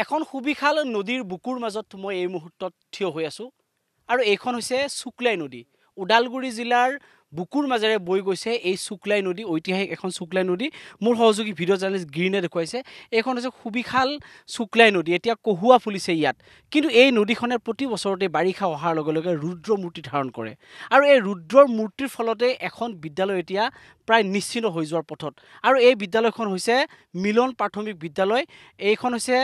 এখন সুবিশাল নদীৰ বুকুৰ মাজত মই এই মুহূৰ্তত থিয় হৈ আছো আৰু এইখন হৈছে শুক্লাই নদী ওদালগুৰি জিলাৰ বুকুৰ মাজেৰে বৈ গৈছে এই শুক্লাই নদী ঐতিহাসিক এখন শুক্লাই নদী মোৰ সহযোগী ভিডিঅ' জাৰ্নেলিষ্ট গ্ৰীনে দেখুৱাইছে এইখন হৈছে সুবিশাল শুক্লাই নদী এতিয়া কহুৱা ফুলিছে ইয়াত কিন্তু এই নদীখনে প্ৰতি বছৰতে বাৰিষা অহাৰ লগে লগে ৰুদ্ৰ মূৰ্তি ধাৰণ কৰে আৰু এই ৰুদ্ৰৰ মূৰ্তিৰ ফলতে এখন বিদ্যালয় এতিয়া প্ৰায় নিশ্চিন্ন হৈ যোৱাৰ পথত আৰু এই বিদ্যালয়খন হৈছে মিলন প্ৰাথমিক বিদ্যালয় এইখন হৈছে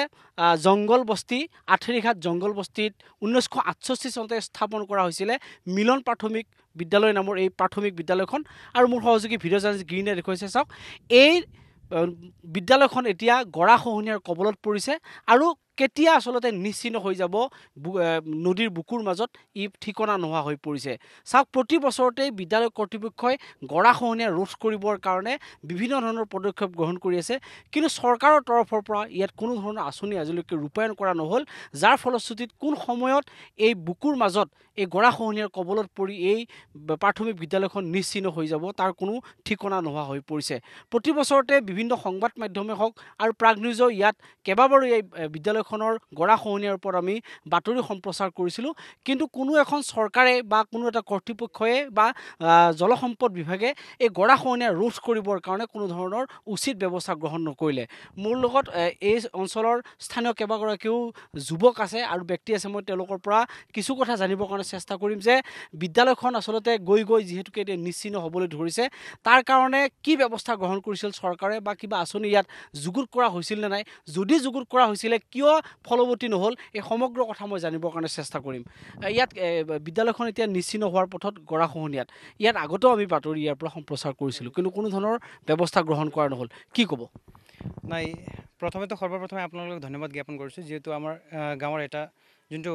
জংগল বস্তি আঠেৰিঘাট জংগল বস্তিত 1968 চনতে স্থাপন কৰা হৈছিল মিলন প্ৰাথমিক বিদ্যালয় নামৰ এই প্ৰাথমিক বিদ্যালয়খন আৰু মোৰ সহযোগী ভিডিঅ' জাৰ্নেলিষ্ট গ্ৰীনে দেখুৱাইছে চাওক এই বিদ্যালয়খন এতিয়া গৰাখহনীয়াৰ কবলত পৰিছে আৰু কেতিয়া আসলতে নিশ্চিন্ন হৈ যাব নদীৰ বুকুৰ মাজত ই ঠিকনা নোহোৱা হৈ পৰিছে চাওক প্ৰতি বছৰতে বিদ্যালয় কৰ্তৃপক্ষই গৰাখহনীয়া ৰোধ কৰিবৰ কাৰণে বিভিন্ন ধৰণৰ পদক্ষেপ গ্ৰহণ কৰি আছে কিন্তু চৰকাৰৰ তৰফৰ পৰা ইয়াত কোনো ধৰণৰ আঁচনি আজিলৈকে ৰূপায়ণ কৰা নহ'ল যাৰ ফলশ্ৰুতিত কোন সময়ত এই বুকুৰ মাজত এই গৰাখহনীয়াৰ কবলত পৰি এই প্ৰাথমিক বিদ্যালয়খন নিশ্চিন্ন হৈ যাব তাৰ কোনো ঠিকনা নোহোৱা হৈ পৰিছে প্ৰতি বছৰতে বিভিন্ন সংবাদ মাধ্যমে হওক আৰু প্ৰাগ নিউজৰ ইয়াত কেইবাবাৰো এই বিদ্যালয়খনৰ গৰাখহনীয়াৰ ওপৰত আমি বাতৰি সম্প্ৰচাৰ কৰিছিলোঁ কিন্তু কোনো এখন চৰকাৰে বা কোনো এটা কৰ্তৃপক্ষই বা জলসম্পদ বিভাগে এই গৰাখহনীয়া ৰোধ কৰিবৰ কাৰণে কোনো ধৰণৰ উচিত ব্যৱস্থা গ্ৰহণ নকৰিলে মোৰ লগত এই অঞ্চলৰ স্থানীয় কেইবাগৰাকীও যুৱক আছে আৰু ব্যক্তি আছে মই তেওঁলোকৰ পৰা কিছু কথা জানিবৰ কাৰণে চেষ্টা কৰিম যে বিদ্যালয়খন আসলতে গৈ যিহেতুকে এতিয়া নিশ্চিন্ন হ'বলৈ ধৰিছে তাৰ কাৰণে কি ব্যৱস্থা গ্ৰহণ কৰিছিল চৰকাৰে বা কিবা আঁচনি ইয়াত যুগুত কৰা হৈছিল নে নাই যদি যুগুত কৰা হৈছিলে কিয় ফলৱতী নহ'ল এই সমগ্ৰ কথা মই জানিবৰ কাৰণে চেষ্টা কৰিম ইয়াত বিদ্যালয়খন এতিয়া নিশ্চিন্ন হোৱাৰ পথত গৰাখহনীয়াত ইয়াত আগতেও আমি বাতৰি ইয়াৰ পৰা সম্প্ৰচাৰ কৰিছিলোঁ কিন্তু কোনো ধৰণৰ ব্যৱস্থা গ্ৰহণ কৰা নহ'ল কি ক'ব নাই সৰ্বপ্ৰথমে আপোনালোকক ধন্যবাদ জ্ঞাপন কৰিছোঁ যিহেতু আমাৰ গাঁৱৰ এটা যোনটো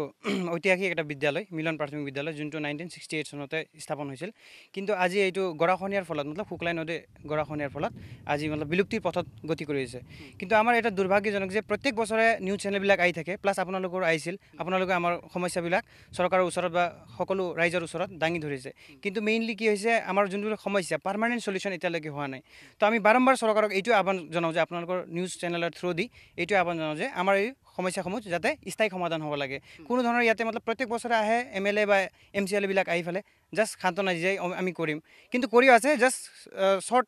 ঐতিহাসিক এটা বিদ্যালয় মিলন প্ৰাথমিক বিদ্যালয় যোনটো 1968 চনতে স্থাপন হৈছিল কিন্তু আজি এইটো গৰাখহনীয়াৰ ফলত শুক্লাই নদী গৰাখহনীয়াৰ ফলত আজি বিলুপ্তিৰ পথত গতি কৰি আছে কিন্তু আমাৰ এটা দুৰ্ভাগ্যজনক যে প্ৰত্যেক বছৰে নিউজ চেনেলবিলাক আহি থাকে প্লাছ আপোনালোকৰ আহিছিল আপোনালোকে আমাৰ সমস্যাবিলাক চৰকাৰৰ ওচৰত বা সকলো ৰাইজৰ ওচৰত দাঙি ধৰিছে কিন্তু মেইনলি কি হৈছে আমাৰ যোনবিলাক সমস্যা পাৰ্মানেণ্ট সলিউশ্যন এতিয়ালৈকে হোৱা নাই তো আমি বাৰম্বাৰ চৰকাৰক এইটো আহ্বান জনাওঁ যে আপোনালোকৰ নিউজ চেনেলৰ থ্ৰু দি এইটো আহ্বান জনাওঁ যে আমাৰ এই সমস্যাসমূহ যাতে স্থায়ী সমাধান হ'ব লাগে কোনো ধৰণৰ ইয়াতে প্ৰত্যেক বছৰে আহে MLA বা MCLA বিলাক আহি ফেলে জাষ্ট সান্তনা যে আমি কৰিম কিন্তু কৰিও আছে জাষ্ট শ্বৰ্ট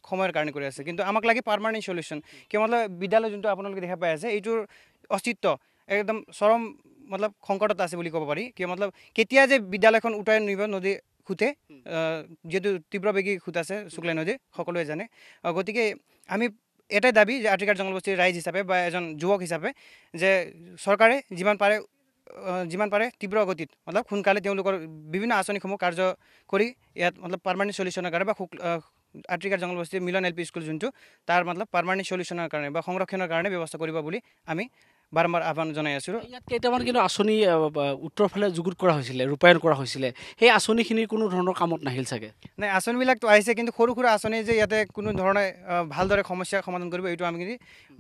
সময়ৰ কাৰণে কৰি আছে কিন্তু আমাক লাগে পাৰ্মানেণ্ট সলিউশ্যন কিয় বিদ্যালয় যোনটো আপোনালোকে দেখা পাই আছে এইটোৰ অস্তিত্ব একদম চৰম সংকটত আছে বুলি ক'ব পাৰি কিয় কেতিয়া যে বিদ্যালয়খন উটাই নিব নদী খুঁটে যিহেতু তীব্ৰবেগী খুঁট আছে শুক্লাই নদী সকলোৱে জানে গতিকে আমি এটাই দাবী যে আঠেৰিঘাট জনগোষ্ঠীৰ ৰাইজ হিচাপে বা এজন যুৱক হিচাপে যে চৰকাৰে যিমান পাৰে তীব্ৰ গতিত সোনকালে তেওঁলোকৰ বিভিন্ন আঁচনিসমূহ কাৰ্য কৰি ইয়াত পাৰ্মানেণ্ট সলিউশ্যনৰ কাৰণে বা আঠেৰিঘাট জনগোষ্ঠীৰ মিলন LP স্কুল যোনটো তাৰ পাৰ্মানেণ্ট সলিউশ্যনৰ কাৰণে বা সংৰক্ষণৰ কাৰণে ব্যৱস্থা কৰিব বুলি আমি বাৰম্বাৰ আহ্বান জনাই আছোঁ ইয়াত কেইটামান কিন্তু আঁচনি উত্তৰ ফালে যুগুত কৰা হৈছিলে ৰূপায়ণ কৰা হৈছিলে সেই আঁচনিখিনিৰ কোনো ধৰণৰ কামত নাহিল চাগে নাই আঁচনিবিলাকতো আহিছে কিন্তু সৰু সুৰা আঁচনি যে ইয়াতে কোনো ধৰণে ভালদৰে সমস্যাৰ সমাধান কৰিব এইটো আমি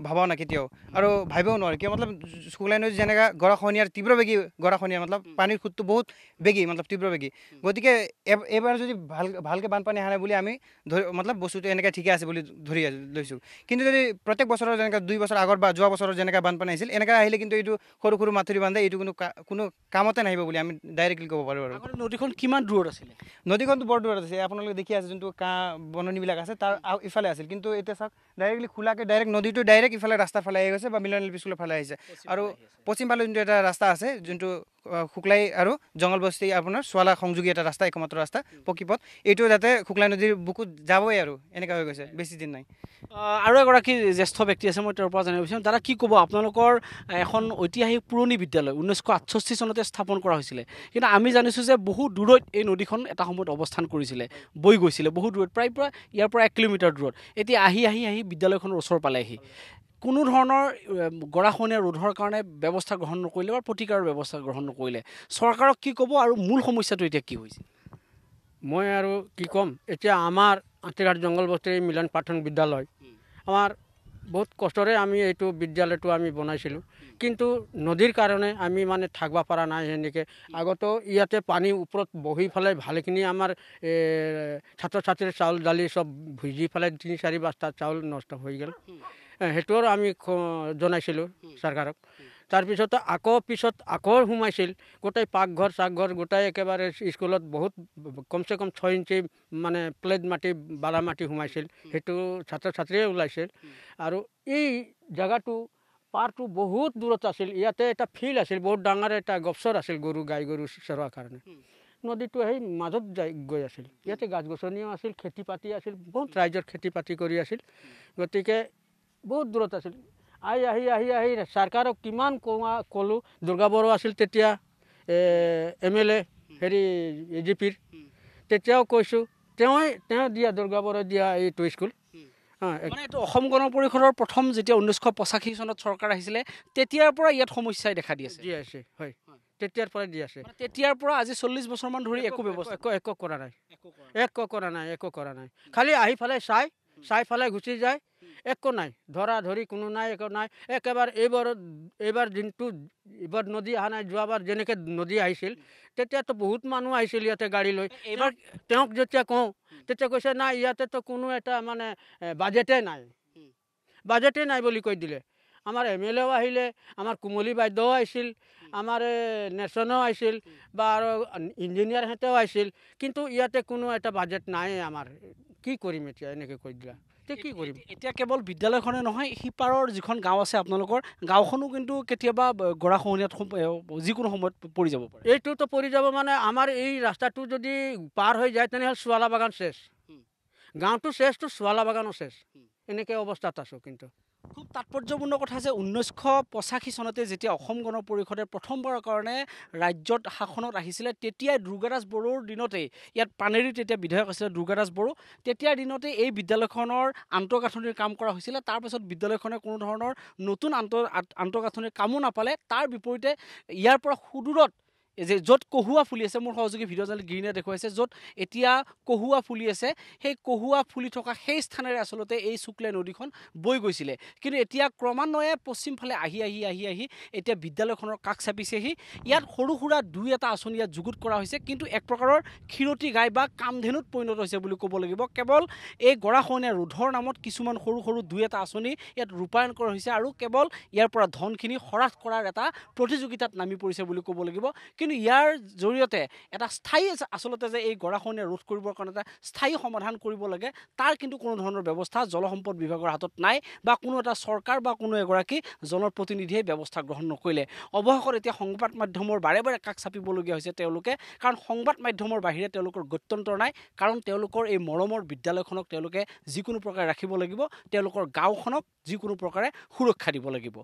ভাবাও নাই কেতিয়াও আৰু ভাবিবও নোৱাৰোঁ কিয় শুক্লাই নদী যেনেকৈ গৰাখহনীয়াৰ তীব্ৰবেগী গৰাখহনীয়া পানীৰ সুতটো বহুত বেগী তীব্ৰবেগী গতিকে এইবাৰ যদি ভালকৈ বানপানী অহা নাই বুলি আমি বস্তুটো এনেকৈ ঠিকে আছে বুলি ধৰি লৈছোঁ কিন্তু যদি প্ৰত্যেক বছৰৰ যেনেকৈ 2 বছৰ আগৰ বা যোৱা বছৰৰ যেনেকৈ বানপানী আহিছিল এনেকৈ আহিলে কিন্তু এইটো সৰু মাথুৰি বান্ধে এইটো কোনো কামতে নাহিব বুলি আমি ডাইৰেক্টলি ক'ব পাৰোঁ আৰু নদীখন কিমান দূৰত আছিলে নদীখনটো বৰ দূৰত আছে আপোনালোকে দেখি আছে যোনটো বননিবিলাক আছে তাৰ ইফালে আছিল কিন্তু এতিয়া চাওক ডাইৰেক্টলি খোলাকৈ নদীটো ডাইৰেক্ট ইফালে ৰাস্তাৰ ফালে আহি গৈছে বা মিলন LP স্কুলৰ ফালে আহিছে আৰু পশ্চিম ফালে যোনটো এটা ৰাস্তা আছে যোনটো শুক্লাই আৰু জংগল বস্তি আপোনাৰ চোৱালা সংযোগী এটা ৰাস্তা একমাত্ৰ ৰাস্তা পকীপথ এইটো যাতে শুক্লাই নদীৰ বুকুত যাবই আৰু এনেকুৱা হৈ গৈছে বেছি দিন নাই আৰু এগৰাকী জ্যেষ্ঠ ব্যক্তি আছে মই তেওঁৰ পৰা জানিব বিচাৰিম দাদা কি ক'ব আপোনালোকৰ এখন ঐতিহাসিক পুৰণি বিদ্যালয় 1968 চনতে স্থাপন কৰা হৈছিলে কিন্তু আমি জানিছোঁ যে বহু দূৰত এই নদীখন এটা সময়ত অৱস্থান কৰিছিলে বৈ গৈছিলে বহু দূৰত প্ৰায় ইয়াৰ পৰা 1 কিলোমিটাৰ দূৰত এতিয়া আহি বিদ্যালয়খনৰ ওচৰ পালেহি কোনো ধৰণৰ গৰাখহনীয়া ৰোধৰ কাৰণে ব্যৱস্থা গ্ৰহণ নকৰিলে বা প্ৰতিকাৰৰ ব্যৱস্থা গ্ৰহণ নকৰিলে চৰকাৰক কি ক'ব আৰু মূল সমস্যাটো এতিয়া কি হৈছে মই আৰু কি ক'ম এতিয়া আমাৰ আঠেৰিঘাট জংগল বস্তিৰ মিলন প্ৰাথমিক বিদ্যালয় আমাৰ বহুত কষ্টৰে আমি এইটো বিদ্যালয়টো আমি বনাইছিলোঁ কিন্তু নদীৰ কাৰণে আমি থাকিব পৰা নাই সেনেকৈ আগতো ইয়াতে পানী ওপৰত বহি পেলাই ভালেখিনি আমাৰ ছাত্ৰ ছাত্ৰীৰ চাউল দালি চব ভিজি পেলাই 3-4 বস্তা চাউল নষ্ট হৈ গ'ল সেইটোৰ আমি জনাইছিলোঁ চৰকাৰক। তাৰপিছত আকৌ সোমাইছিল গোটেই পাকঘৰ চাকঘৰ গোটেই একেবাৰে স্কুলত বহুত কমচে কম 6 ইঞ্চি মানে প্লেট মাটি বালা মাটি সোমাইছিল, সেইটো ছাত্ৰ ছাত্ৰীয়ে ওলাইছিল। আৰু এই জেগাটো পাৰটো বহুত দূৰত আছিল, ইয়াতে এটা ফিল্ড আছিল, বহুত ডাঙৰ এটা গছৰ আছিল গৰু গাই গৰু চৰোৱাৰ কাৰণে। নদীটো সেই মাজত গৈ আছিল, ইয়াতে গাছ গছনিও আছিল, খেতি বাতি আছিল, বহুত ৰাইজৰ খেতি বাতি কৰি আছিল, গতিকে বহুত দূৰত আছিল। আহি চৰকাৰক কিমান ক'লোঁ, দুৰ্গা বড়ো আছিল তেতিয়া MLA হেৰি AGPৰ, তেতিয়াও কৈছোঁ, তেওঁ দিয়া দুৰ্গা বড়োই দিয়া এইটো স্কুল। মানে এইটো অসম গণ পৰিষদৰ প্ৰথম যেতিয়া 1985 চনত চৰকাৰ আহিছিলে তেতিয়াৰ পৰা ইয়াত সমস্যাই দেখা দি আছে। দি আছে, হয়, তেতিয়াৰ পৰাই দি আছে। তেতিয়াৰ পৰা আজি 40 বছৰমান ধৰি একো ব্যৱস্থা একো কৰা নাই। খালি আহি পেলাই চাই পেলাই গুচি যায়, একো নাই, ধৰা ধৰি কোনো নাই, একো নাই। একেবাৰে এইবাৰ নদী অহা নাই, যোৱাবাৰ যেনেকৈ নদী আহিছিল তেতিয়াতো বহুত মানুহ আহিছিল ইয়াতে গাড়ী লৈ। এইবাৰ তেওঁক যেতিয়া কওঁ তেতিয়া কৈছে নাই, ইয়াতেতো কোনো এটা মানে বাজেটেই নাই বুলি কৈ দিলে। আমাৰ MLAও আহিলে, আমাৰ কুমলী বাইদেউ আহিছিল, আমাৰ নেশ্যনেও আহিছিল বা আৰু ইঞ্জিনিয়াৰহঁতেও আহিছিল, কিন্তু ইয়াতে কোনো এটা বাজেট নাই আমাৰ, কি কৰিম এতিয়া এনেকৈ কৈ দিলা, কি কৰিম। এতিয়া কেৱল বিদ্যালয়খনে নহয়, সিপাৰৰ যিখন গাঁও আছে আপোনালোকৰ গাঁওখনো কিন্তু কেতিয়াবা গৰাখহনীয়াত যিকোনো সময়ত পৰি যাব পাৰে। এইটোতো পৰি যাব, মানে আমাৰ এই ৰাস্তাটো যদি পাৰ হৈ যায় তেনেহ'লে চোৱালা বাগান চেছ, গাঁৱটো চেছটো চোৱালা বাগানো চেছ, এনেকৈ অৱস্থাত আছোঁ। কিন্তু খুব তাৎপৰ্যপূৰ্ণ কথা যে 1985 চনতে যেতিয়া অসম গণ পৰিষদে প্ৰথমবাৰৰ কাৰণে ৰাজ্যত শাসনত আহিছিলে, তেতিয়াই দুৰ্গাদাস বড়োৰ দিনতেই, ইয়াত পানেৰীৰ তেতিয়া বিধায়ক আছিলে দুৰ্গাদাস বড়ো, তেতিয়াৰ দিনতে এই বিদ্যালয়খনৰ আন্তঃগাঁথনিৰ কাম কৰা হৈছিলে। তাৰপাছত বিদ্যালয়খনে কোনো ধৰণৰ নতুন আন্তঃগাঁথনিৰ কামো নাপালে। তাৰ বিপৰীতে ইয়াৰ পৰা সুদূৰত যে য'ত কহুৱা ফুলি আছে, মোৰ সহযোগী ভিডিঅ' জাৰ্নেলিষ্ট গ্ৰীণে দেখুৱাইছে, য'ত এতিয়া কহুৱা ফুলি আছে, সেই কহুৱা ফুলি থকা সেই স্থানেৰে আচলতে এই শুক্লাই নদীখন বৈ গৈছিলে। কিন্তু এতিয়া ক্ৰমান্বয়ে পশ্চিমফালে আহি এতিয়া বিদ্যালয়খনৰ কাষ চাপিছেহি। ইয়াত সৰু সুৰা দুই এটা আঁচনি ইয়াত যুগুত কৰা হৈছে, কিন্তু এক প্ৰকাৰৰ ক্ষীৰতী গাই বা কামধেনুত পৰিণত হৈছে বুলি ক'ব লাগিব। কেৱল এই গৰাখহনীয়া ৰোধৰ নামত কিছুমান সৰু দুই এটা আঁচনি ইয়াত ৰূপায়ণ কৰা হৈছে, আৰু কেৱল ইয়াৰ পৰা ধনখিনি হ্ৰাস কৰাৰ এটা প্ৰতিযোগিতাত নামি পৰিছে বুলি ক'ব লাগিব। কিন্তু ইয়াৰ জৰিয়তে এটা স্থায়ী আচলতে যে এই গৰাখহনীয়া ৰোধ কৰিবৰ কাৰণে এটা স্থায়ী সমাধান কৰিব লাগে, তাৰ কিন্তু কোনো ধৰণৰ ব্যৱস্থা জলসম্পদ বিভাগৰ হাতত নাই, বা কোনো এটা চৰকাৰ বা কোনো এগৰাকী জনপ্ৰতিনিধিয়ে ব্যৱস্থা গ্ৰহণ নকৰিলে। অৱশেষত এতিয়া সংবাদ মাধ্যমৰ বাৰে কাষ চাপিবলগীয়া হৈছে তেওঁলোকে, কাৰণ সংবাদ মাধ্যমৰ বাহিৰে তেওঁলোকৰ গত্যন্তৰ নাই, কাৰণ তেওঁলোকৰ এই মৰমৰ বিদ্যালয়খনক তেওঁলোকে যিকোনো প্ৰকাৰে ৰাখিব লাগিব, তেওঁলোকৰ গাঁওখনক যিকোনো প্ৰকাৰে সুৰক্ষা দিব লাগিব।